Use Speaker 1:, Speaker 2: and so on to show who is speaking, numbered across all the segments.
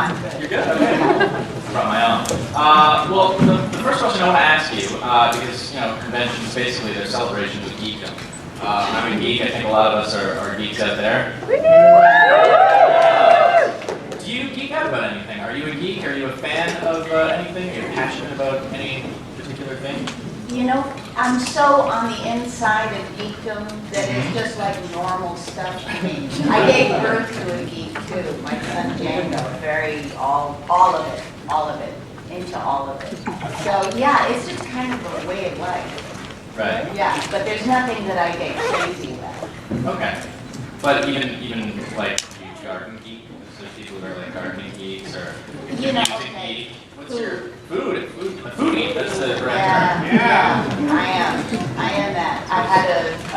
Speaker 1: I'm good.
Speaker 2: You're good? Okay. I brought my own. Well, the first question I want to ask you, because, conventions, basically, they're celebrations of geekdom. I'm a geek. I think a lot of us are geeks out there. Do you geek out about anything? Are you a geek? Are you a fan of anything? Are you passionate about any particular thing?
Speaker 1: I'm so on the inside of geekdom that it's just like normal stuff to me. I gave birth to a geek too, my son Django, all of it, into all of it. So yeah, it's just kind of a way of life.
Speaker 2: Right.
Speaker 1: Yeah, but there's nothing that I get crazy about.
Speaker 2: Okay. But even like, do you garden geek? So people who are like gardening geeks or music geek. What's your food? A foodie. That's the correct term.
Speaker 1: Yeah, I am that. I had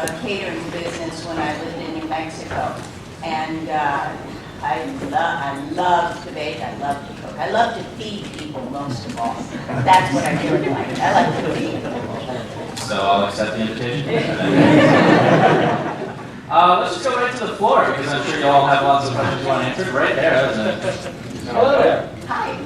Speaker 1: a catering business when I lived in New Mexico, and I love to bake. I love to cook. I love to feed people most of all. That's what I really like. I like to feed people.
Speaker 2: So I'll accept the invitation. Let's just go right to the floor because I'm sure you all have lots of questions you want answered. Right there.
Speaker 3: Hello there.
Speaker 1: Hi.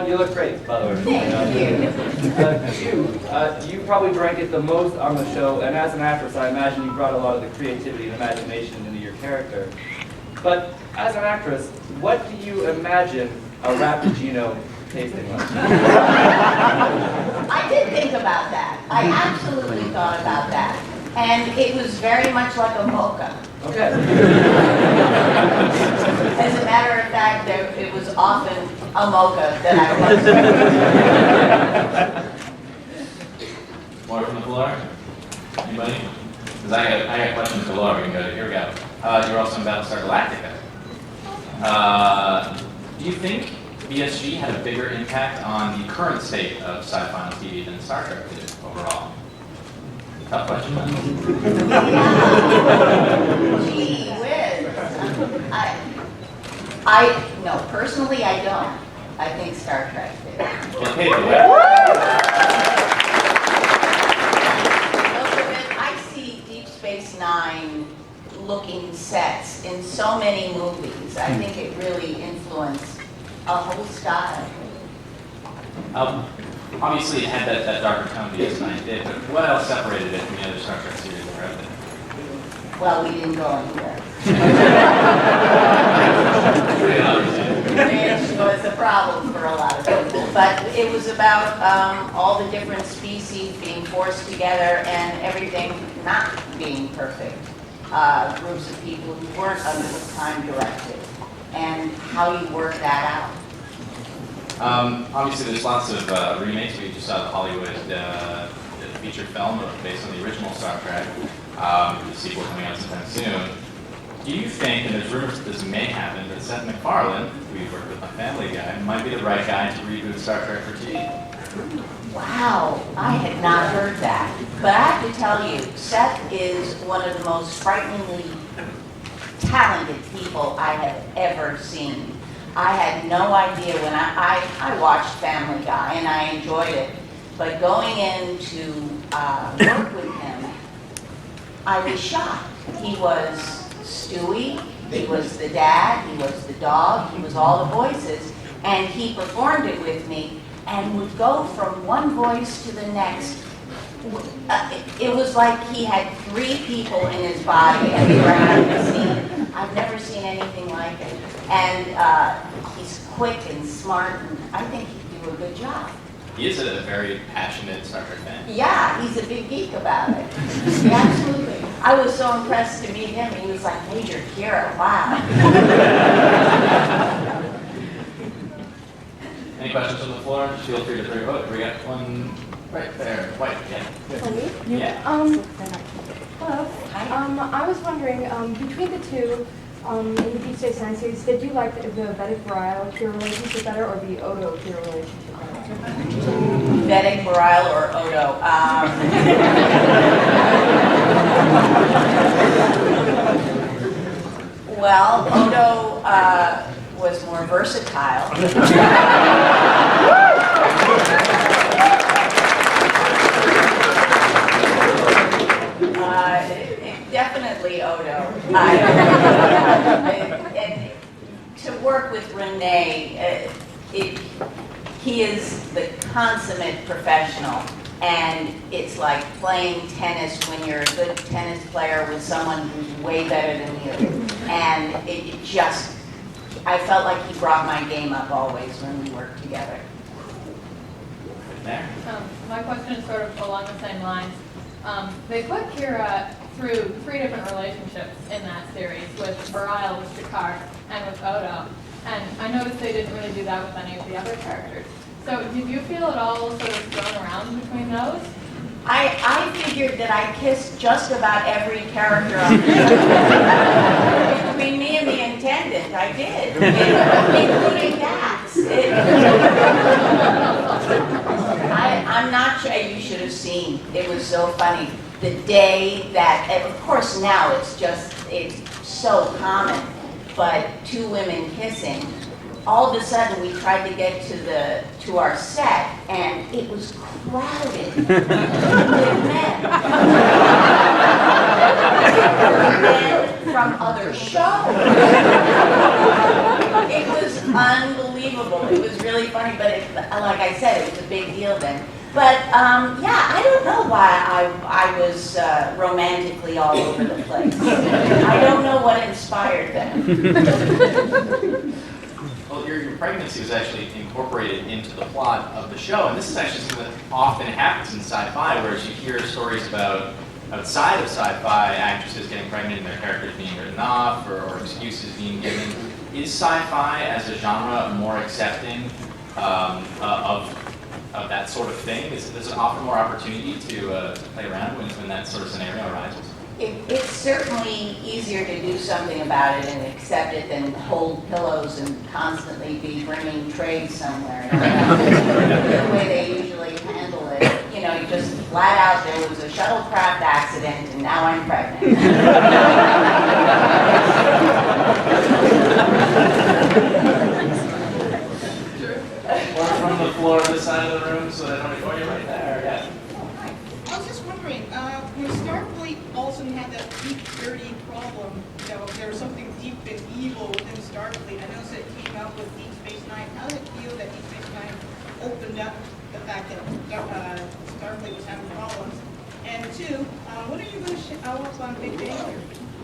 Speaker 3: You look great, by the way.
Speaker 1: Thank you.
Speaker 3: You probably drank it the most on the show, and as an actress, I imagine you brought a lot of the creativity and imagination into your character. But as an actress, what do you imagine a Rappuccino tasting like?
Speaker 1: I did think about that. I absolutely thought about that. And it was very much like a mocha.
Speaker 3: Okay.
Speaker 1: As a matter of fact, it was often a mocha that I was.
Speaker 2: More from the floor? Anybody? Because I got questions galore. We can go to here we go. You're also in Battlestar Galactica. Do you think BSG had a bigger impact on the current state of sci-fi on TV than Star Trek did overall? Tough question.
Speaker 1: Gee whiz. No, personally I don't. I think Star Trek did.
Speaker 2: Okay,
Speaker 1: I see Deep Space Nine looking sets in so many movies. I think it really influenced a whole style.
Speaker 2: Obviously, it had that darker tone DS9 did, but what else separated it from the other Star Trek series that were out there?
Speaker 1: Well, we didn't go anywhere. Which was a problem for a lot of people. But it was about all the different species being forced together and everything not being perfect. Groups of people who weren't under the time directive and how you work that out.
Speaker 2: Obviously, there's lots of remakes. We just saw the Hollywood feature film based on the original Star Trek. The sequel coming out sometime soon. Do you think, and there's rumors that this may happen, that Seth MacFarlane, who we've worked with on Family Guy, might be the right guy to reboot Star Trek for TV?
Speaker 1: Wow, I had not heard that. But I have to tell you, Seth is one of the most frighteningly talented people I have ever seen. I had no idea when I watched Family Guy and I enjoyed it, but going in to work with him, I was shocked. He was Stewie, he was the dad, he was the dog, he was all the voices, and he performed it with me and would go from one voice to the next. It was like he had 3 people in his body and we were having a scene. I've never seen anything like it. And he's quick and smart, and I think he'd do a good job.
Speaker 2: He is a very passionate Star Trek fan.
Speaker 1: Yeah, he's a big geek about it. Absolutely. I was so impressed to meet him. He was like, Major Kira, wow.
Speaker 2: Any questions from the floor? Feel free to throw your vote. We got one right there. White, yeah. Yeah.
Speaker 4: Hello.
Speaker 1: Hi.
Speaker 4: I was wondering, between the two, in the Deep Space Nine series, did you like the Vedic-Bareil-Kira relationship better or the Odo-Kira relationship better?
Speaker 1: Vedic, Bareil, or Odo? Well, Odo was more versatile. Definitely Odo. And to work with Renee, he is the consummate professional, and it's like playing tennis when you're a good tennis player with someone who's way better than you. And it just, I felt like he brought my game up always when we worked together.
Speaker 2: There.
Speaker 5: My question is sort of along the same lines. They put Kira through 3 different relationships in that series, with Bareil, with Jakar, and with Odo. And I noticed they didn't really do that with any of the other characters. So did you feel at all sort of thrown around between those?
Speaker 1: I figured that I kissed just about every character on the show. Between me and the intendant, I did, including Dax. I'm not sure, you should have seen, it was so funny. The day that, and of course now it's so common, but 2 women kissing, all of a sudden we tried to get to our set, and it was crowded with men. Men from other shows. It was unbelievable. It was really funny, but like I said, it was a big deal then. But yeah, I don't know why I was romantically all over the place. I don't know what inspired them.
Speaker 2: Well, your pregnancy was actually incorporated into the plot of the show, and this is actually something that often happens in sci-fi, whereas you hear stories about outside of sci-fi, actresses getting pregnant and their characters being written off or excuses being given. Is sci-fi as a genre more accepting of that sort of thing? Does it offer more opportunity to play around when that sort of scenario arises?
Speaker 1: It's certainly easier to do something about it and accept it than hold pillows and constantly be bringing trays somewhere. The way they usually handle it, you know, you just flat out, there was a shuttlecraft accident and now I'm pregnant.
Speaker 2: Or from the floor to the side of the room so that oh, you're right there. Yeah.
Speaker 6: I was just wondering, when Starfleet also had that deep, dirty problem, you know, there was something deep and evil within Starfleet. I noticed it came out with Deep Space Nine. How did it feel that Deep Space Nine opened up the fact that Starfleet was having problems? And 2, when are you going to show up on Big Bang Theory?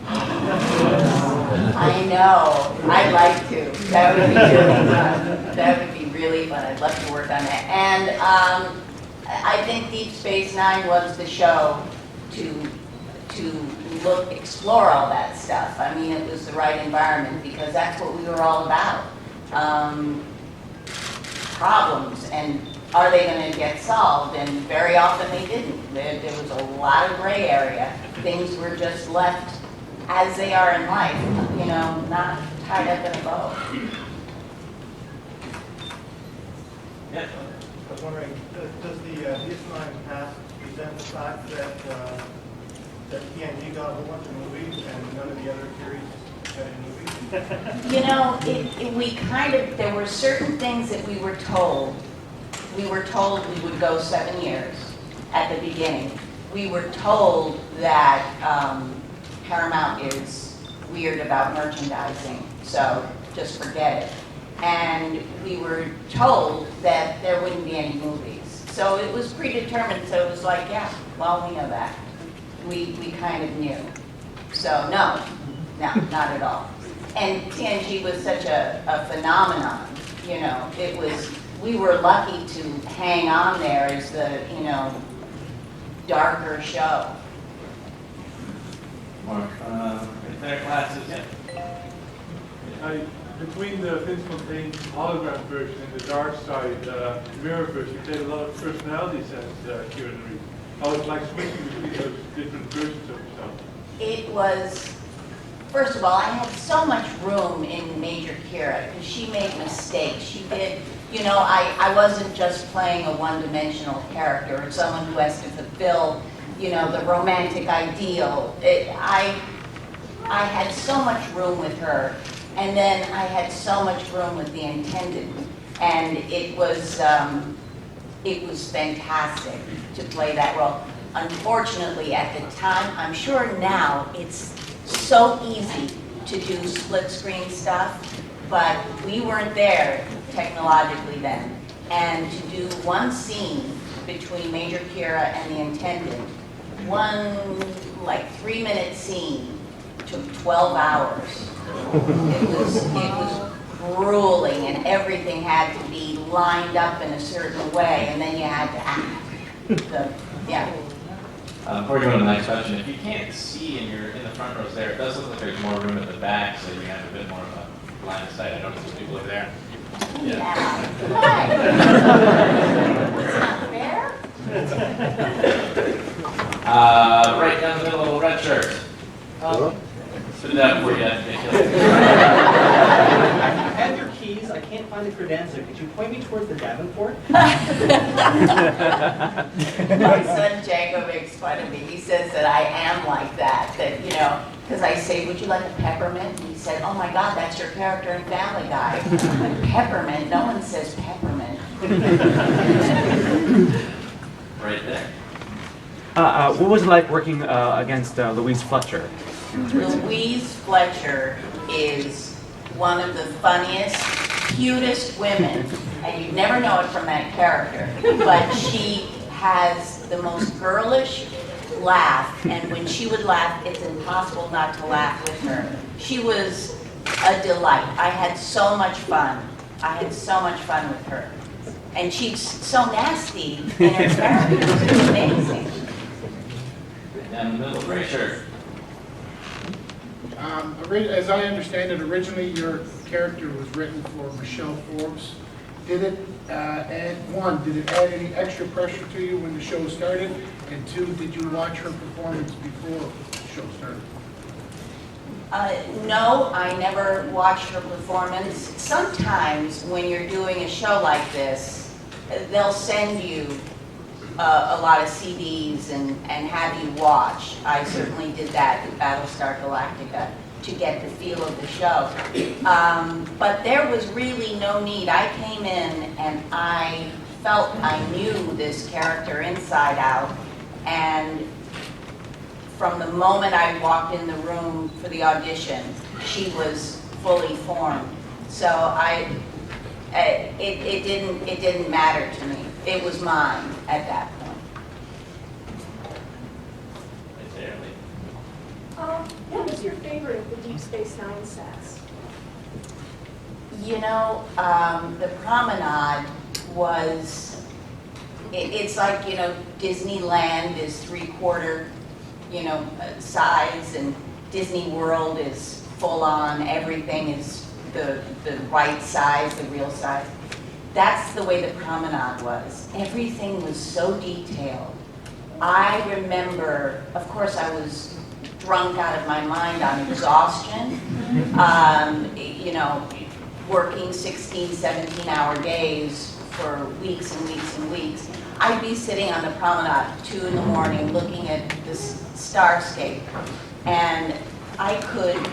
Speaker 1: I know. I'd like to. That would be really fun. That would be really fun. I'd love to work on it. And I think Deep Space Nine was the show to explore all that stuff. I mean, it was the right environment because that's what we were all about. Problems, and are they going to get solved? And very often they didn't. There was a lot of gray area. Things were just left as they are in life, you know, not tied up in a bow.
Speaker 2: Yeah.
Speaker 7: I was wondering, does the DS9 past present the fact that TNG got a whole bunch of movies and none of the other series got any movies?
Speaker 1: You know, there were certain things that we were told. We were told we would go 7 years at the beginning. We were told that Paramount is weird about merchandising, so just forget it. And we were told that there wouldn't be any movies. So it was predetermined, so it was like, yeah, well, we know that. We kind of knew. So no, not at all. And TNG was such a phenomenon, you know, we were lucky to hang on there as the, you know, darker show.
Speaker 2: Or their classes, yeah.
Speaker 8: Between the Vince Fontaine hologram version and the dark side mirror version, you played a lot of personalities as Kira Nerys. How was it like switching between those different versions of yourself?
Speaker 1: It was, first of all, I had so much room in Major Kira because she made mistakes. She did, you know, I wasn't just playing a one-dimensional character or someone who has to fulfill, you know, the romantic ideal. I had so much room with her, and then I had so much room with the intendant, and it was fantastic to play that role. Unfortunately, at the time, I'm sure now it's so easy to do split screen stuff, but we weren't there technologically then. And to do one scene between Major Kira and the intendant, one like 3-minute scene took 12 hours. It was grueling, and everything had to be lined up in a certain way, and then you had to act. So, yeah.
Speaker 2: Before we go to the next question, if you can't see and you're in the front rows there, it does look like there's more room at the back, so you have a bit more of a line of sight. I don't see people over there.
Speaker 1: Yeah. It's not fair.
Speaker 2: Right down the middle, little red shirt. Spit it out before you have to get killed.
Speaker 9: I have your keys. I can't find the credenza. Could you point me towards the Davenport?
Speaker 1: My son Django makes fun of me. He says that I am like that, you know, because I say, would you like a peppermint? And he said, oh my God, that's your character in Family Guy. Peppermint, no one says peppermint.
Speaker 2: Right there.
Speaker 10: What was it like working against Louise Fletcher?
Speaker 1: Louise Fletcher is one of the funniest, cutest women, and you'd never know it from that character, but she has the most girlish laugh, and when she would laugh, it's impossible not to laugh with her. She was a delight. I had so much fun. I had so much fun with her. And she's so nasty in her character. It's amazing.
Speaker 2: Down the middle, gray shirt.
Speaker 11: As I understand it, originally your character was written for Michelle Forbes. Did it add any extra pressure to you when the show started? And two, did you watch her performance before the show started?
Speaker 1: No, I never watched her performance. Sometimes when you're doing a show like this, they'll send you a lot of CDs and have you watch. I certainly did that with Battlestar Galactica to get the feel of the show. But there was really no need. I came in and I felt I knew this character inside out, and from the moment I walked in the room for the audition, she was fully formed. So it didn't matter to me. It was mine at that point.
Speaker 2: Right there, Lee.
Speaker 4: What was your favorite of the Deep Space Nine sets?
Speaker 1: You know, the promenade was, it's like, you know, Disneyland is 3/4, you know, size, and Disney World is full on, everything is the right size, the real size. That's the way the promenade was. Everything was so detailed. I remember, of course, I was drunk out of my mind on exhaustion, you know, working 16, 17-hour days for weeks and weeks and weeks. I'd be sitting on the promenade at 2 in the morning looking at this starscape, and I could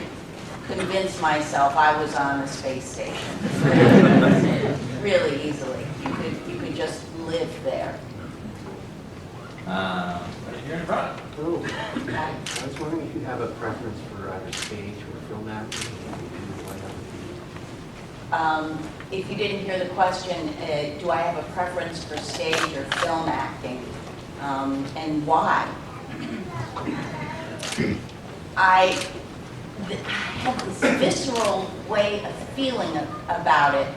Speaker 1: convince myself I was on a space station really easily. You could just live there.
Speaker 2: Right here in front.
Speaker 12: Oh, I was wondering if you have a preference for either stage or film acting.
Speaker 1: If you didn't hear the question, do I have a preference for stage or film acting, and why? I have this visceral way of feeling about it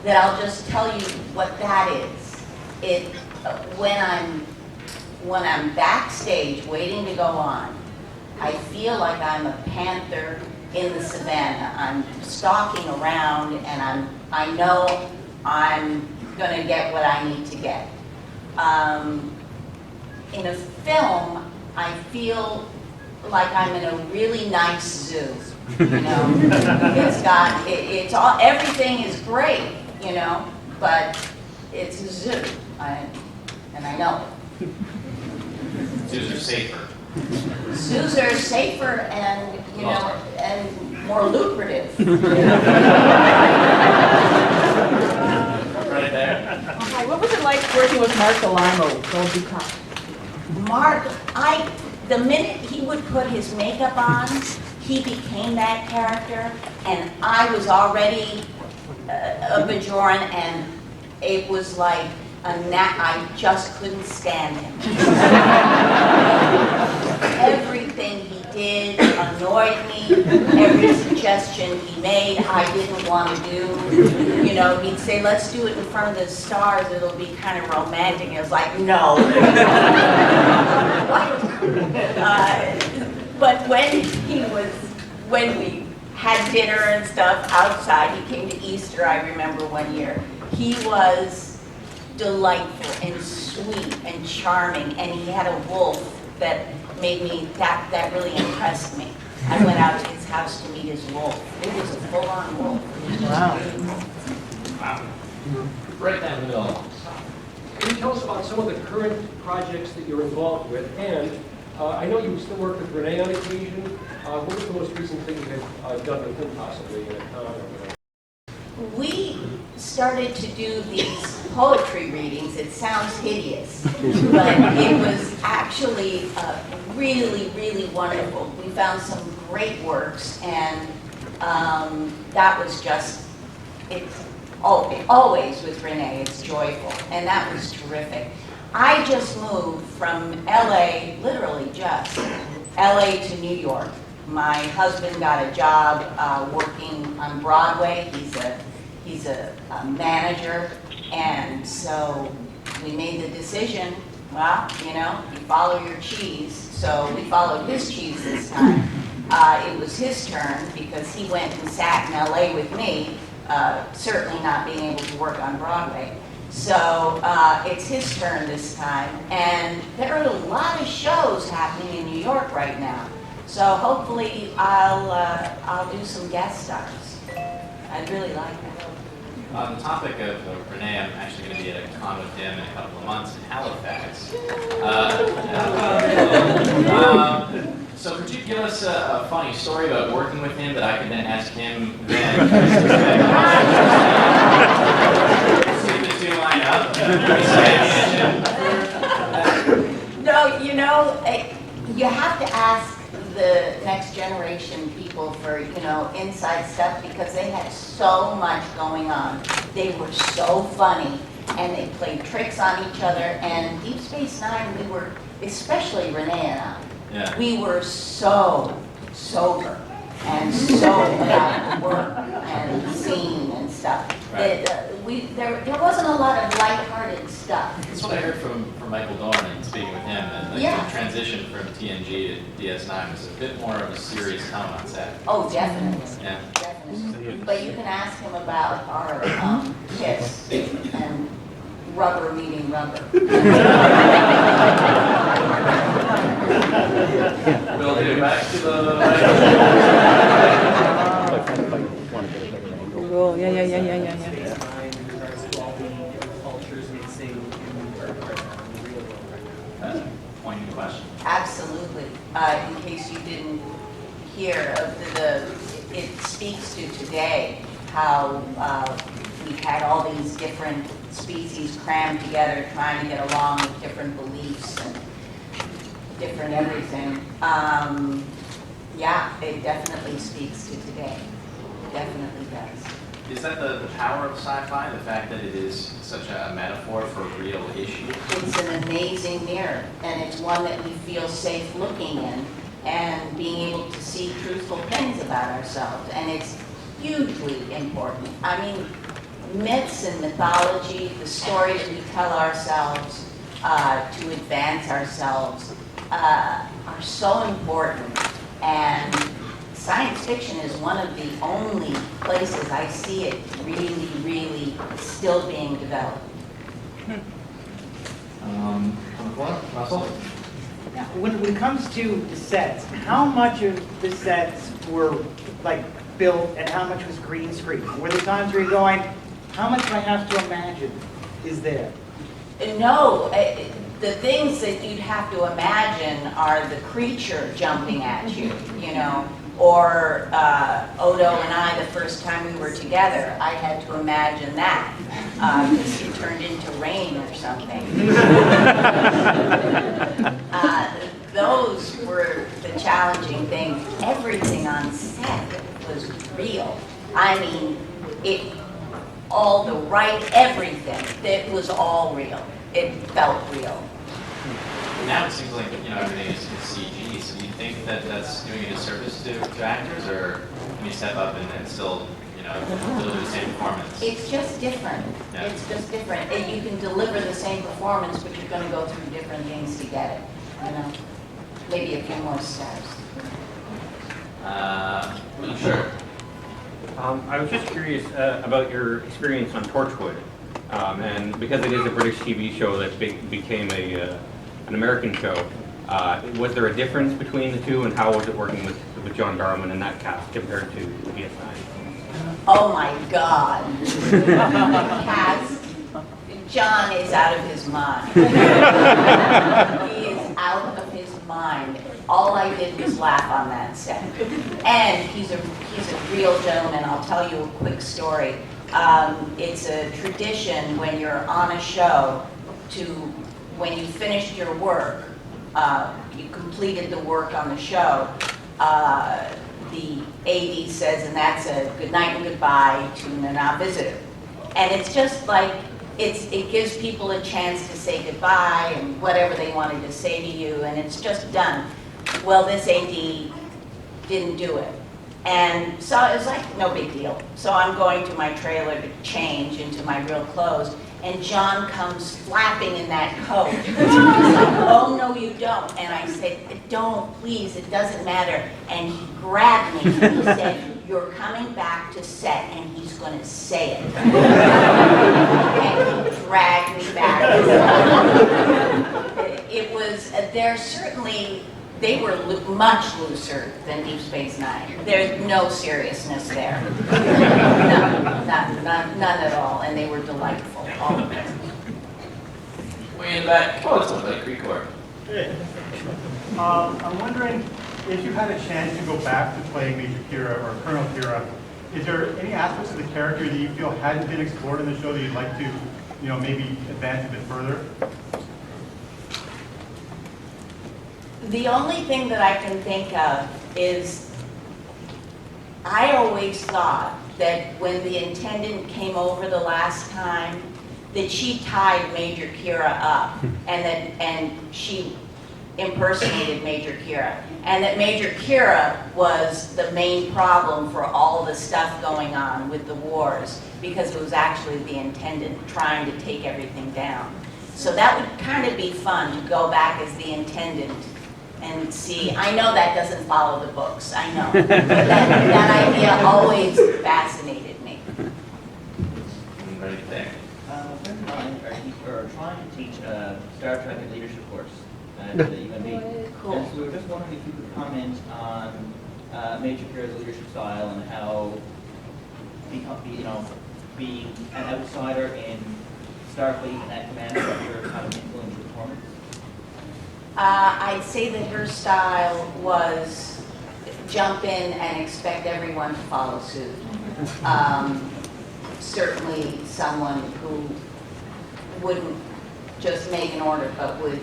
Speaker 1: that I'll just tell you what that is. When I'm backstage waiting to go on, I feel like I'm a panther in the savannah. I'm stalking around, and I know I'm going to get what I need to get. In a film, I feel like I'm in a really nice zoo. You know, it's all, everything is great, you know, but it's a zoo, and I know it.
Speaker 2: Zoos are safer.
Speaker 1: Zoos are safer and, you know, and more lucrative.
Speaker 2: Right there.
Speaker 13: Hi, what was it like working with Mark Alamo, Gold Vidcon?
Speaker 1: Mark, the minute he would put his makeup on, he became that character, and I was already a Bajoran, and it was like I just couldn't stand him. Everything he did annoyed me. Every suggestion he made, I didn't want to do. You know, he'd say, let's do it in front of the stars, it'll be kind of romantic. And I was like, no. But when we had dinner and stuff outside, he came to Easter, I remember one year. He was delightful and sweet and charming, and he had a wolf that made me, that really impressed me. I went out to his house to meet his wolf. It was a full-on wolf.
Speaker 10: Wow.
Speaker 2: Wow. Right down the middle.
Speaker 14: Can you tell us about some of the current projects that you're involved with? And I know you still work with Renee on occasion. What was the most recent thing you had done with him, possibly, in a con or whatever?
Speaker 1: We started to do these poetry readings. It sounds hideous, but it was actually really, really wonderful. We found some great works, and that was just, always with Renee, it's joyful, and that was terrific. I just moved from LA, literally just, LA to New York. My husband got a job working on Broadway. He's a manager, and so we made the decision, well, you know, you follow your cheese. So we followed his cheese this time. It was his turn because he went and sat in LA with me, certainly not being able to work on Broadway. So it's his turn this time, and there are a lot of shows happening in New York right now. So hopefully I'll do some guest stars. I'd really like that.
Speaker 2: On the topic of Renee, I'm actually going to be at a con with him in a couple of months in Halifax. So could you give us a funny story about working with him that I could then ask him then? See the two line up.
Speaker 1: No, you know, you have to ask the next generation people for, you know, inside stuff because they had so much going on. They were so funny, and they played tricks on each other. And Deep Space Nine, we were, especially Renee and I,
Speaker 2: Yeah.
Speaker 1: we were so sober and so about work and scene and stuff.
Speaker 2: Right.
Speaker 1: There wasn't a lot of lighthearted stuff.
Speaker 2: That's what I heard from Michael Dorn and speaking with him, that like,
Speaker 1: Yeah.
Speaker 2: the transition from TNG to DS9 was a bit more of a serious tone on set.
Speaker 1: Oh, definitely.
Speaker 2: Yeah.
Speaker 1: Definitely. But you can ask him about our kiss and rubber meeting rubber.
Speaker 2: We'll do back to the...
Speaker 13: Cool. Yeah.
Speaker 2: Pointing question.
Speaker 1: Absolutely. In case you didn't hear, it speaks to today how we've had all these different species crammed together trying to get along with different beliefs and different everything. Yeah, it definitely speaks to today. It definitely does.
Speaker 2: Is that the power of sci-fi, the fact that it is such a metaphor for a real issue?
Speaker 1: It's an amazing mirror, and it's one that we feel safe looking in and being able to see truthful things about ourselves, and it's hugely important. I mean, myths and mythology, the stories we tell ourselves to advance ourselves are so important, and science fiction is one of the only places I see it really, really still being developed.
Speaker 2: On the floor, Russell?
Speaker 9: Yeah, when it comes to the sets, how much of the sets were like built and how much was green screen? Were there times where you're going, how much do I have to imagine is there?
Speaker 1: No, the things that you'd have to imagine are the creature jumping at you, you know, or Odo and I, the first time we were together, I had to imagine that because he turned into rain or something. Those were the the challenging thing. Everything on set was real. I mean, all the everything, it was all real. It felt real.
Speaker 2: Now it seems like, everything is CG, so do you think that that's doing a disservice to actors, or can you step up and still, deliver the same performance?
Speaker 1: It's just different.
Speaker 2: Yeah.
Speaker 1: It's just different. And you can deliver the same performance, but you're going to go through different things to get it. Maybe a few more steps.
Speaker 2: Sure.
Speaker 15: I was just curious about your experience on Torchwood, and because it is a British TV show that became an American show, was there a difference between the two, and how was it working with John Barrowman and that cast compared to DS9?
Speaker 1: Oh my God. John is out of his mind. He is out of his mind. All I did was laugh on that set. And he's a real gentleman. I'll tell you a quick story. It's a tradition when you're on a show when you finished your work, you completed the work on the show, the AD says, and that's a good night and goodbye to the now visitor. And it's just like, it gives people a chance to say goodbye and whatever they wanted to say to you, and it's just done. Well, this AD didn't do it. And so it was like, no big deal. So I'm going to my trailer to change into my real clothes, and John comes flapping in that coat. He's like, oh, no, you don't. And I said, don't, please, it doesn't matter. And he grabbed me and he said, you're coming back to set, and he's going to say it. And he dragged me back. It was, they were much looser than Deep Space Nine. There's no seriousness there. None at all, and they were delightful, all of them.
Speaker 2: Way in the back. Oh, it's like Greek Corps.
Speaker 7: Hey. I'm wondering if you had a chance to go back to playing Major Kira or Colonel Kira, is there any aspects of the character that you feel hadn't been explored in the show that you'd like to, maybe advance a bit further?
Speaker 1: The only thing that I can think of is I always thought that when the attendant came over the last time, that she tied Major Kira up and she impersonated Major Kira, and that Major Kira was the main problem for all the stuff going on with the wars, because it was actually the intendant trying to take everything down. So that would kind of be fun to go back as the intendant and see. I know that doesn't follow the books, I know, but that idea always fascinated me.
Speaker 2: Right there.
Speaker 16: A friend of mine are trying to teach a Star Trek and leadership course at the UNB.
Speaker 1: Cool.
Speaker 16: And so we were just wondering if you could comment on Major Kira's leadership style and how being an outsider in Starfleet and that command structure kind of influenced your performance.
Speaker 1: I'd say that her style was jump in and expect everyone to follow suit. Certainly someone who wouldn't just make an order, but would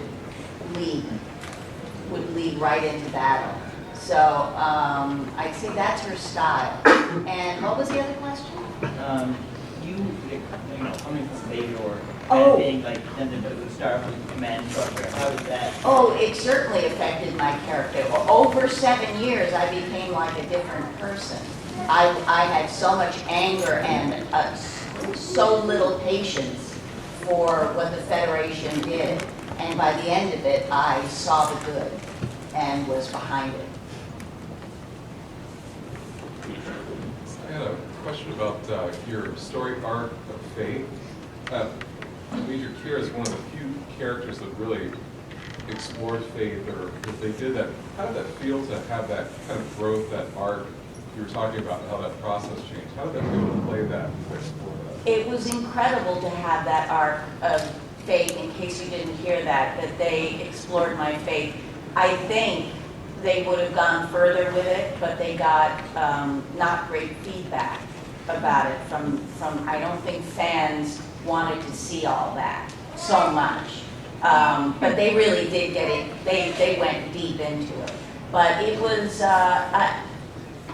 Speaker 1: lead right into battle. So I'd say that's her style. And what was the other question?
Speaker 16: Coming from Major
Speaker 1: Oh.
Speaker 16: and being like in the Starfleet command structure, how did that?
Speaker 1: Oh, it certainly affected my character. Over 7 years, I became like a different person. I had so much anger and so little patience for what the Federation did. And by the end of it, I saw the good and was behind it.
Speaker 17: I had a question about your story arc of faith. Major Kira is one of the few characters that really explored faith, or if they did that, how did that feel to have that kind of growth, that arc? You were talking about how that process changed. How did that feel to play that, to explore that?
Speaker 1: It was incredible to have that arc of faith, in case you didn't hear that they explored my faith. I think they would have gone further with it, but they got not great feedback about it from I don't think fans wanted to see all that so much. But they really did get it, they went deep into it. But it was,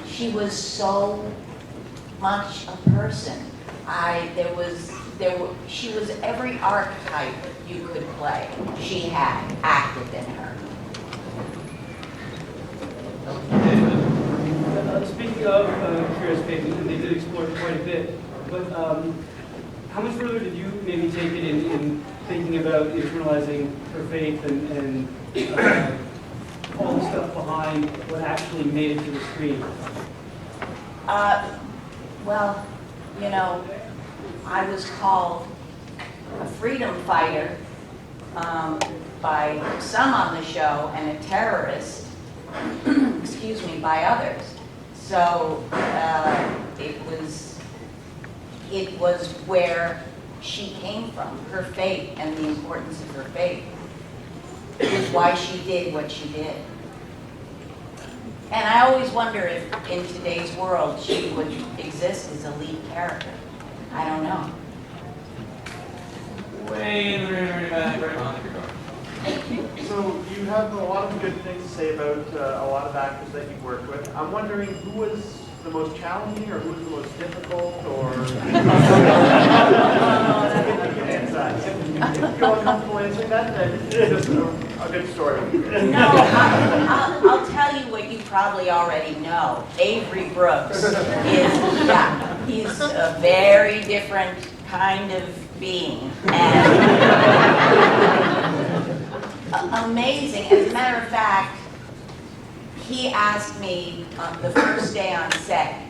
Speaker 1: she was so much a person. She was every archetype you could play. She had active in her.
Speaker 18: Speaking of Kira's faith, and they did explore it quite a bit, but how much further did you maybe take it in thinking about internalizing her faith and all the stuff behind what actually made it to the screen?
Speaker 1: Well, you know, I was called a freedom fighter by some on the show and a terrorist, excuse me, by others. So it was where she came from, her faith and the importance of her faith. It was why she did what she did. And I always wonder if in today's world she would exist as a lead character. I don't know.
Speaker 2: Way in the very back, right on the door.
Speaker 19: So you have a lot of good things to say about a lot of actors that you've worked with. I'm wondering who was the most challenging or who was the most difficult or... If you feel uncomfortable answering that, then just a good story.
Speaker 1: No, I'll tell you what you probably already know. Avery Brooks he's a very different kind of being. And amazing. As a matter of fact, he asked me the first day on set,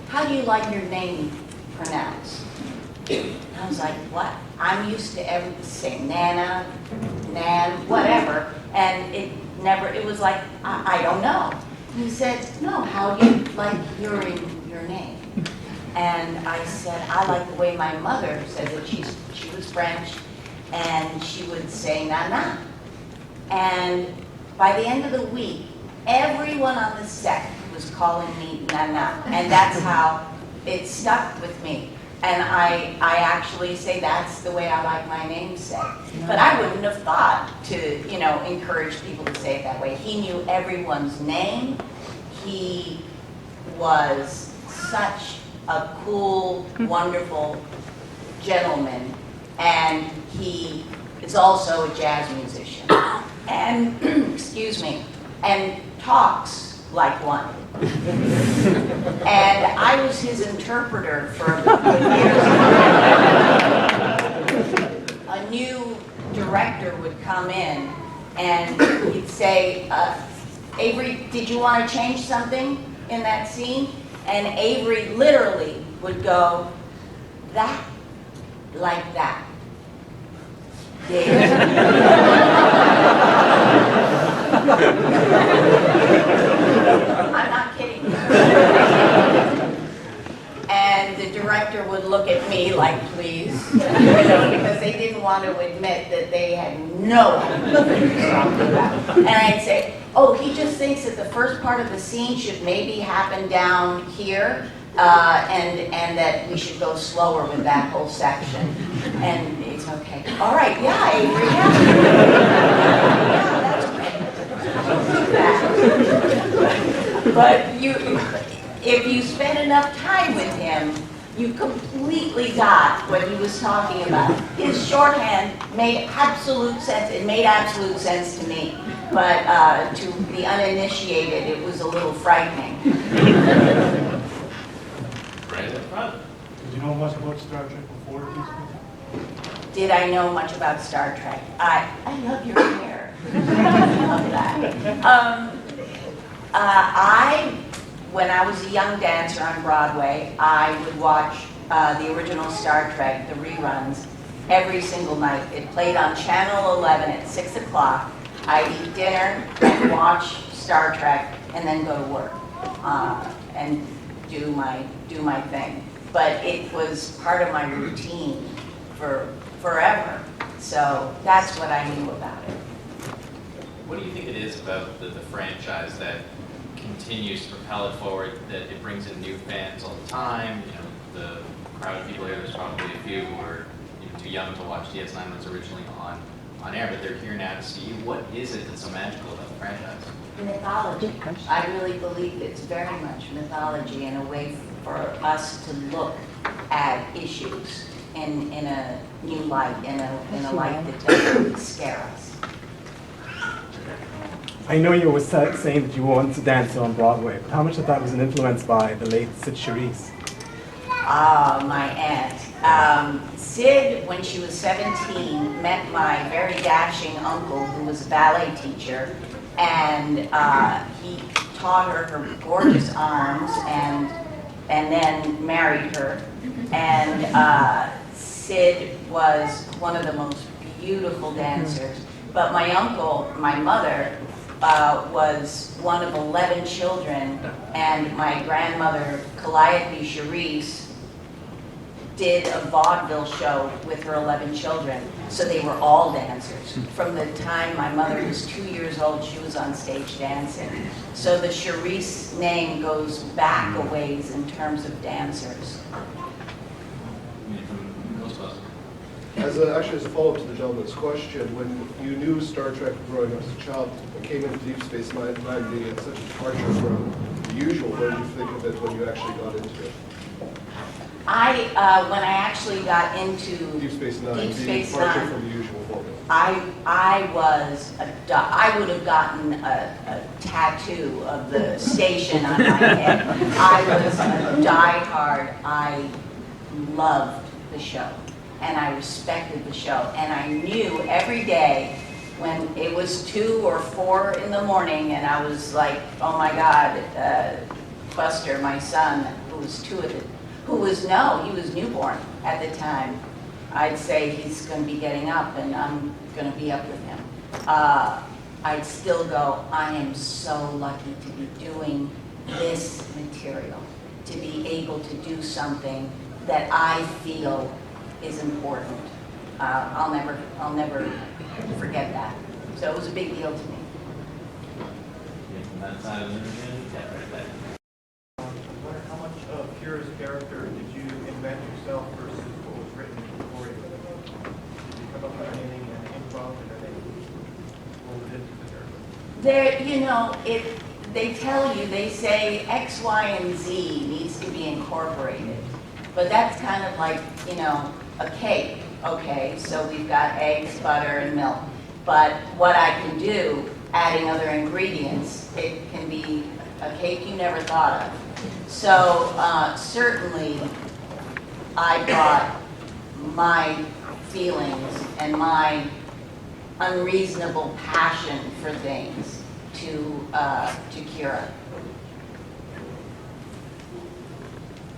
Speaker 1: how do you like your name pronounced? And I was like, what? I'm used to saying Nana, Nan, whatever. And it was like, I don't know. And he said, no, how do you like hearing your name? And I said, I like the way my mother said that she was French, and she would say Nana. And by the end of the week, everyone on the set was calling me Nana, and that's how it stuck with me. And I actually say that's the way I like my name said. But I wouldn't have thought to, encourage people to say it that way. He knew everyone's name. He was such a cool, wonderful gentleman, and he is also a jazz musician. And, excuse me, and talks like one. And I was his interpreter for a couple of years. A new director would come in and he'd say, Avery, did you want to change something in that scene? And Avery literally would go, that, like that. I'm not kidding. And the director would look at me like, please, because they didn't want to admit that they had no idea what he was talking about. And I'd say, oh, he just thinks that the first part of the scene should maybe happen down here, and that we should go slower with that whole section. And it's okay. All right, yeah, Avery, yeah. But if you spend enough time with him, you completely got what he was talking about. His shorthand made absolute sense. It made absolute sense to me. But to the uninitiated, it was a little frightening.
Speaker 2: Right at the front.
Speaker 7: Did you know much about Star Trek before these?
Speaker 1: Did I know much about Star Trek? I love your hair. I love that. When I was a young dancer on Broadway, I would watch the original Star Trek, the reruns, every single night. It played on Channel 11 at 6 o'clock. I'd eat dinner and watch Star Trek and then go to work and do my thing. But it was part of my routine for forever. So that's what I knew about it.
Speaker 2: What do you think it is about the franchise that continues to propel it forward, that it brings in new fans all the time? The crowd of people here, there's probably a few who were too young to watch DS9 when it was originally on. on air, but they're here now to see you. What is it that's so magical about the franchise?
Speaker 1: Mythology. I really believe it's very much mythology and a way for us to look at issues in a new light, in a light that doesn't scare us.
Speaker 20: I know you were saying that you wanted to dance on Broadway, but how much of that was influenced by the late Sid Charisse?
Speaker 1: Ah, my aunt. Sid, when she was 17, met my very dashing uncle, who was a ballet teacher, and he taught her her gorgeous arms, and then married her. And Sid was one of the most beautiful dancers. But my uncle, my mother, was one of 11 children, and my grandmother, Calliope Charisse, did a vaudeville show with her 11 children. So they were all dancers. From the time my mother was 2 years old, she was on stage dancing. So the Charisse name goes back a ways in terms of dancers.
Speaker 21: Actually, as a follow-up to the gentleman's question, when you knew Star Trek growing up as a child and came into Deep Space Nine being such a departure from the usual, what did you think of it when you actually got into it?
Speaker 1: When I actually got into
Speaker 21: Deep Space Nine,
Speaker 1: Deep
Speaker 21: the
Speaker 1: Space
Speaker 21: departure
Speaker 1: Nine,
Speaker 21: from the usual formula.
Speaker 1: I would have gotten a tattoo of the station on my head. I was a diehard. I loved the show, and I respected the show, and I knew every day when it was 2 or 4 in the morning, and I was like, oh my God, Buster, my son, who was 2 at the he was newborn at the time. I'd say he's going to be getting up and I'm going to be up with him. I'd still go, I am so lucky to be doing this material, to be able to do something that I feel is important. I'll never forget that. So it was a big deal to me.
Speaker 2: That side of the room, yeah, right there.
Speaker 19: How much of Kira's character did you invent yourself versus what was written for you? Did you come up with anything and improv and anything? What was it to the character?
Speaker 1: They tell you, they say X, Y, and Z needs to be incorporated. But that's kind of like, a cake. Okay, so we've got eggs, butter, and milk. But what I can do, adding other ingredients, it can be a cake you never thought of. So certainly I brought my feelings and my unreasonable passion for things to Kira.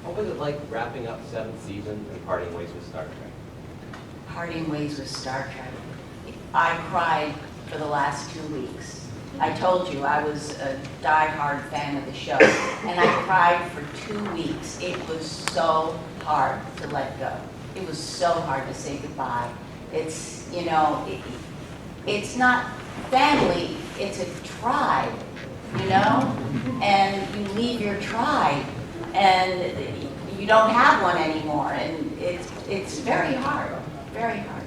Speaker 12: What was it like wrapping up 7th season and parting ways with Star Trek?
Speaker 1: Parting ways with Star Trek. I cried for the last 2 weeks. I told you I was a die-hard fan of the show, and I cried for 2 weeks. It was so hard to let go. It was so hard to say goodbye. It's, it's not family, it's a tribe, and you leave your tribe, and you don't have one anymore, and it's very hard, very hard.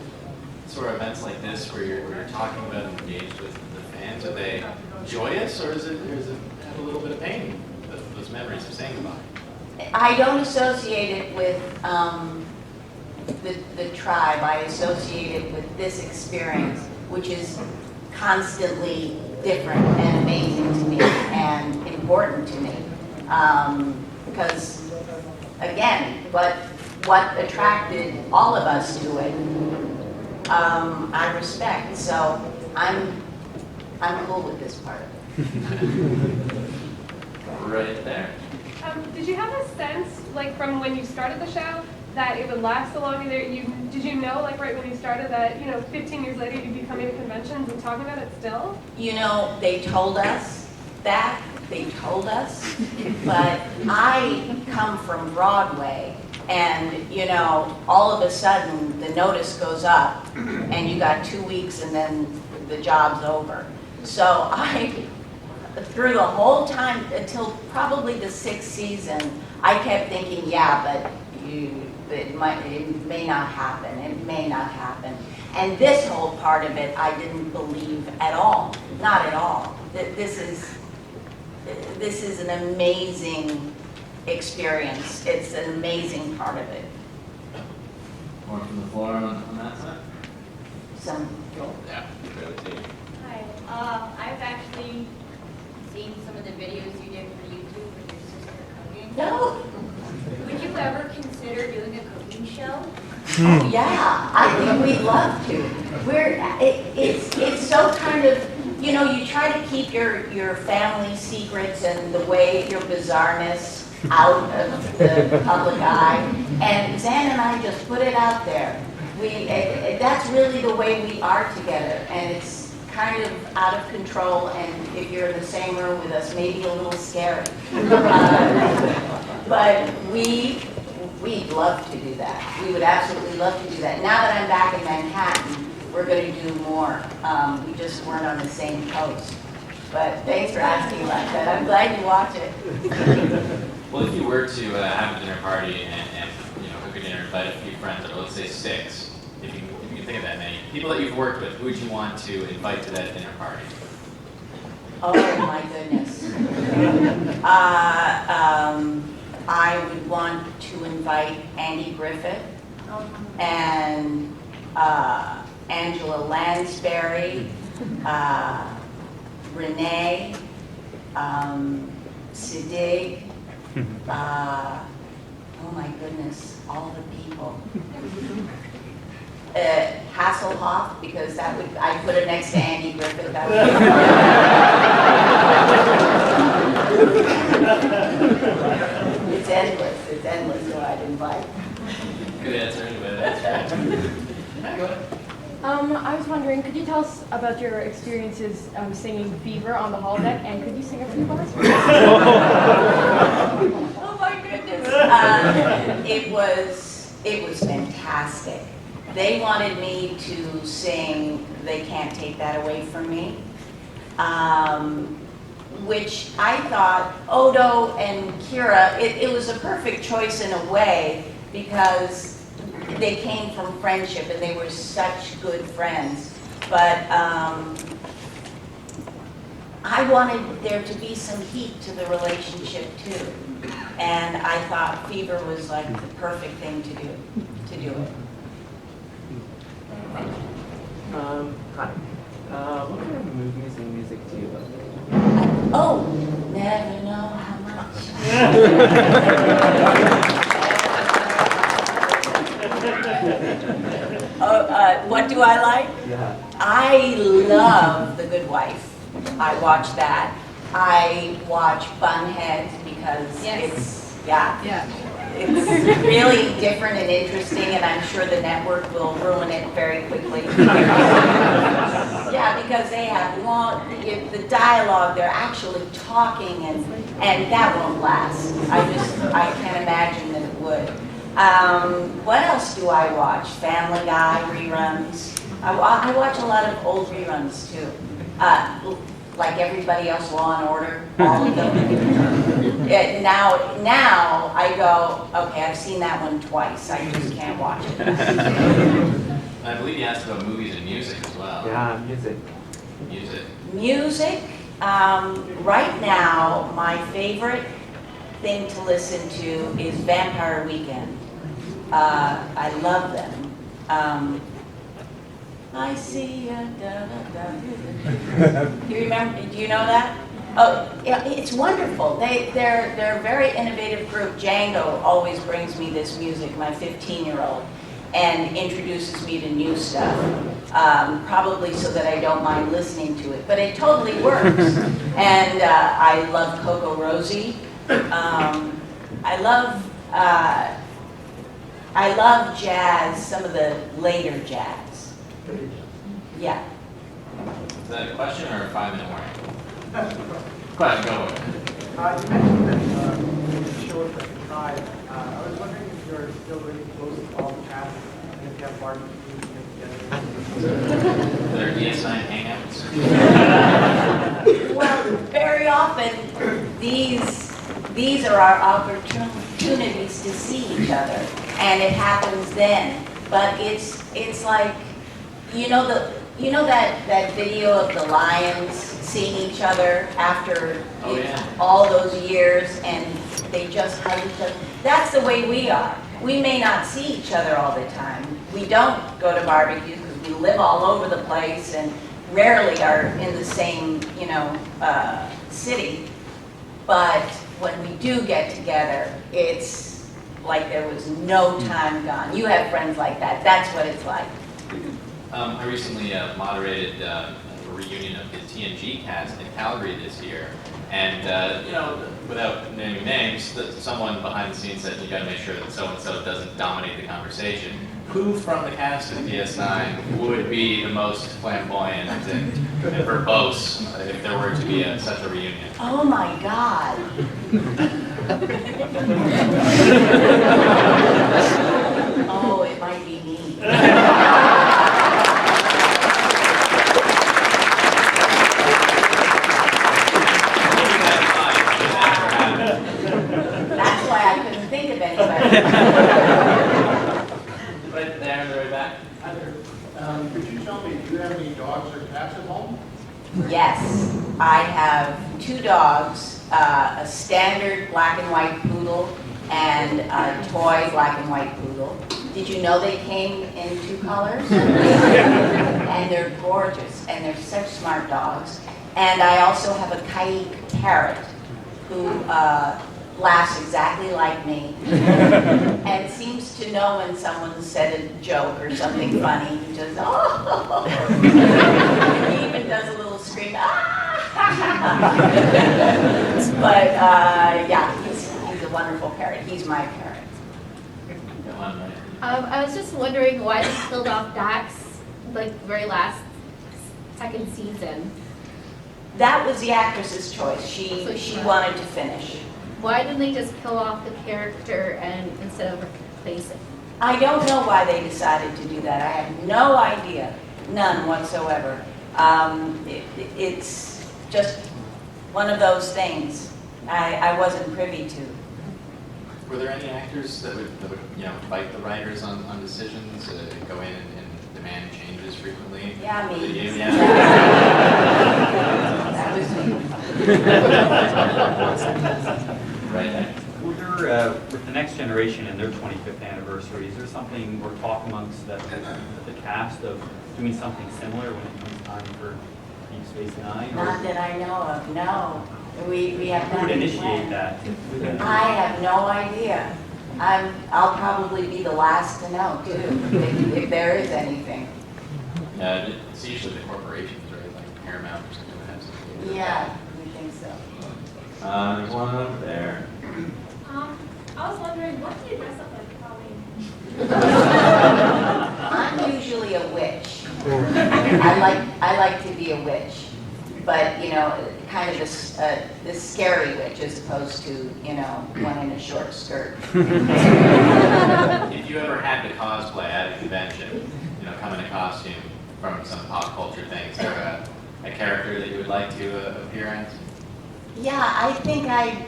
Speaker 2: So are events like this where you're talking about and engaged with the fans, are they joyous or is it have a little bit of pain, those memories of saying goodbye?
Speaker 1: I don't associate it with the tribe. I associate it with this experience, which is constantly different and amazing to me and important to me. Because, again, what attracted all of us to it, I respect. So I'm cool with this part of it.
Speaker 2: Right there.
Speaker 22: Did you have a sense, like from when you started the show, that it would last so long? Did you know, like right when you started, that 15 years later you'd be coming to conventions and talking about it still?
Speaker 1: They told us that. They told us, but I come from Broadway, and all of a sudden the notice goes up, and you got 2 weeks, and then the job's over. So through the whole time until probably the 6th season, I kept thinking, yeah, but it may not happen, it may not happen. And this whole part of it, I didn't believe at all, not at all. This is an amazing experience. It's an amazing part of it.
Speaker 2: More from the floor on that side?
Speaker 1: Some,
Speaker 2: Yeah, really too.
Speaker 3: Hi, I've actually seen some of the videos you did for YouTube with your sister cooking.
Speaker 1: No.
Speaker 3: Would you ever consider doing a cooking show?
Speaker 1: Oh, yeah, I think we'd love to. It's so kind of, you know, you try to keep your family secrets and the way, your bizarreness out of the public eye. And Zan and I just put it out there. That's really the way we are together. And it's kind of out of control. And if you're in the same room with us, maybe a little scary. But we'd love to do that. We would absolutely love to do that. Now that I'm back in Manhattan, we're going to do more. We just weren't on the same coast. But thanks for asking about that. I'm glad you watch it.
Speaker 2: Well, if you were to have a dinner party and you know, cook a dinner, invite a few friends, or let's say 6, if you can think of that many, people that you've worked with, who would you want to invite to that dinner party?
Speaker 1: Oh my goodness. I would want to invite Andy Griffith and Angela Lansbury, Renee, Siddig, oh my goodness, all the people. Hasselhoff, because that would, I put it next to Andy Griffith. That would it's endless who I'd invite.
Speaker 2: Good answer, anyway. That's right.
Speaker 4: I was wondering, could you tell us about your experiences singing Fever on the holodeck, and could you sing a few bars?
Speaker 1: Oh my goodness. It was fantastic. They wanted me to sing They Can't Take That Away From Me, which I thought Odo and Kira, it was a perfect choice in a way because they came from friendship and they were such good friends. But I wanted there to be some heat to the relationship too. And I thought Fever was like the perfect thing to do it.
Speaker 10: Hi. What kind of movies and music do you love?
Speaker 1: Oh, never know how much. What do I like?
Speaker 10: Yeah.
Speaker 1: I love The Good Wife. I watch that. I watch Bunheads because it's really different and interesting, and I'm sure the network will ruin it very quickly. Yeah, because they have the dialogue, they're actually talking, and that won't last. I can't imagine that it would. What else do I watch? Family Guy, reruns. I watch a lot of old reruns too. Like everybody else, Law and Order, all of them. Now I go, okay, I've seen that one twice. I just can't watch it.
Speaker 2: I believe you asked about movies and music as well.
Speaker 10: Yeah, music.
Speaker 1: Music, right now, my favorite thing to listen to is Vampire Weekend. I love them. I see ya, da, da, da. You remember, do you know that? Oh, yeah, it's wonderful. They're a very innovative group. Django always brings me this music, my 15-year-old, and introduces me to new stuff, probably so that I don't mind listening to it. But it totally works. And I love Coco Rosie. I love jazz, some of the later jazz. Yeah.
Speaker 2: Is that a question or a 5-minute warning? Question, go with it.
Speaker 20: You mentioned that the show is like a tribe. I was wondering if you're still really close to all the cast and if you have barbecues together.
Speaker 2: Their DS9 hangouts?
Speaker 1: Well, very often, these are our opportunities to see each other. and it happens then. But it's like, that video of the lions seeing each other after all those years, and they just hug each other. That's the way we are. We may not see each other all the time. We don't go to barbecues because we live all over the place and rarely are in the same, city. But when we do get together, it's like there was no time gone. You have friends like that. That's what it's like.
Speaker 2: I recently moderated a reunion of the TNG cast in Calgary this year. And, without naming names, someone behind the scenes said, you gotta make sure that so-and-so doesn't dominate the conversation. Who from the cast of DS9 would be the most flamboyant and verbose if there were to be such a reunion?
Speaker 1: Oh my God. Oh, it might be me. That's why I couldn't think of anybody.
Speaker 2: Right there, right back.
Speaker 11: Could you tell me, do you have any dogs or cats at home?
Speaker 1: Yes, I have 2 dogs, a standard black and white poodle and a toy black and white poodle. Did you know they came in 2 colors? And they're gorgeous, and they're such smart dogs. And I also have a Kaik parrot who laughs exactly like me and seems to know when someone said a joke or something funny. He just, oh! He even does a little scream, ah! But yeah, he's a wonderful parrot. He's my parrot.
Speaker 3: I was just wondering why they killed off Dax, like the very last second season.
Speaker 1: That was the actress's choice. She wanted to finish.
Speaker 3: Why didn't they just kill off the character and instead of replacing?
Speaker 1: I don't know why they decided to do that. I have no idea, none whatsoever. It's just one of those things I wasn't privy to.
Speaker 2: Were there any actors that would fight the writers on decisions, go in and demand changes frequently?
Speaker 1: Yeah, me.
Speaker 2: Did you? Yeah.
Speaker 1: That was me.
Speaker 2: Right.
Speaker 10: With the next generation and their 25th anniversary, is there something or talk amongst the cast of doing something similar when it comes time for Deep Space Nine?
Speaker 1: Not that I know of, no. We have
Speaker 10: Who
Speaker 1: not
Speaker 10: would
Speaker 1: even
Speaker 10: initiate
Speaker 1: planned.
Speaker 10: that?
Speaker 1: I have no idea. I'll probably be the last to know too, if there is anything.
Speaker 2: It's usually the corporations, right? Like Paramount or something that has something to do with
Speaker 1: Yeah, we think so.
Speaker 2: There's one over there.
Speaker 22: I was wondering, what do you dress up like Halloween?
Speaker 1: I'm usually a witch. I like to be a witch, but kind of this scary witch as opposed to one in a short skirt.
Speaker 2: If you ever had to cosplay at a convention, come in a costume from some pop culture thing, is there a character that you would like to appear as?
Speaker 1: Yeah, I think I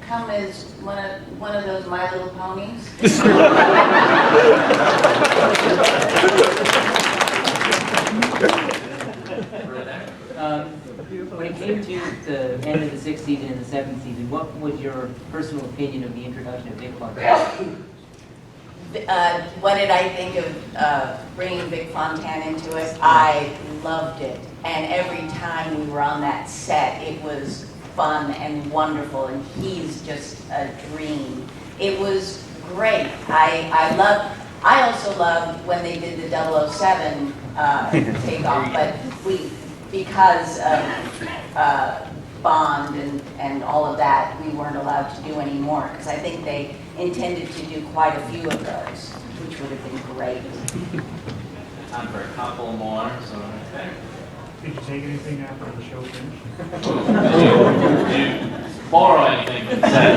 Speaker 1: come as one of those My Little Ponies.
Speaker 16: When it came to the end of the 6th season and the 7th season, what was your personal opinion of the introduction of Vidcon?
Speaker 1: What did I think of bringing Vic Fontaine into it? I loved it. And every time we were on that set, it was fun and wonderful, and he's just a dream. It was great. I also loved when they did the 007 takeoff, but because of Bond and all of that, we weren't allowed to do any more, because I think they intended to do quite a few of those, which would have been great.
Speaker 2: Time for a couple more, so right there.
Speaker 7: Did you take anything after the show finished?
Speaker 2: Did you borrow anything from the set?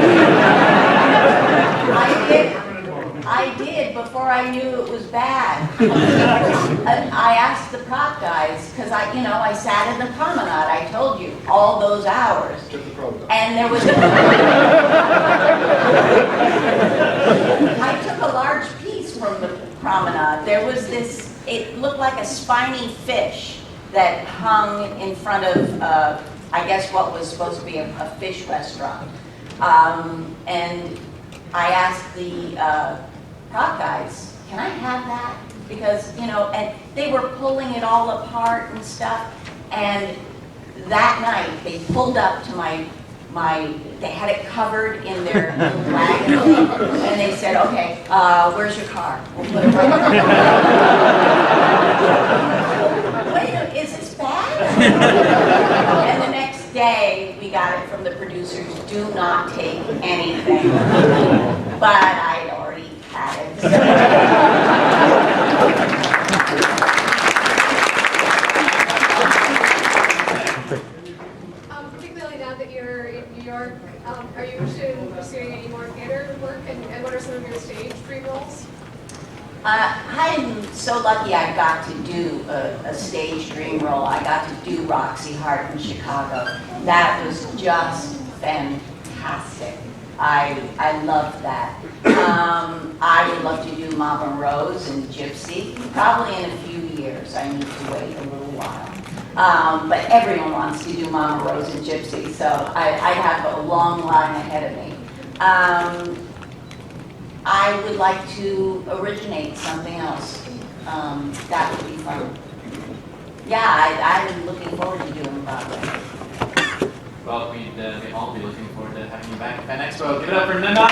Speaker 1: I I did before I knew it was bad. I asked the prop guys, because I sat in the promenade, I told you, all those hours.
Speaker 21: Just the promenade.
Speaker 1: And there was, I took a large piece from the promenade. There was this, it looked like a spiny fish that hung in front of, I guess what was supposed to be a fish restaurant. And I asked the prop guys, can I have that? Because, and they were pulling it all apart and stuff. And that night, they pulled up to they had it covered in their wagon. And they said, okay, where's your car? We'll put it right there. Wait, is this bad? And the next day, we got it from the producers, do not take anything. But I'd already had it.
Speaker 22: Particularly now that you're in New York, are you pursuing any more theater work, and what are some of your stage dream roles?
Speaker 1: I'm so lucky I got to do a stage dream role. I got to do Roxy Hart in Chicago. That was just fantastic. I loved that. I would love to do Mama Rose and Gypsy, probably in a few years. I need to wait a little while. But everyone wants to do Mama Rose and Gypsy, so I have a long line ahead of me. I would like to originate something else. That would be fun. Yeah, I'm looking forward to doing Broadway.
Speaker 2: Well, we'd all be looking forward to having you back at Expo. Give it up for Nana.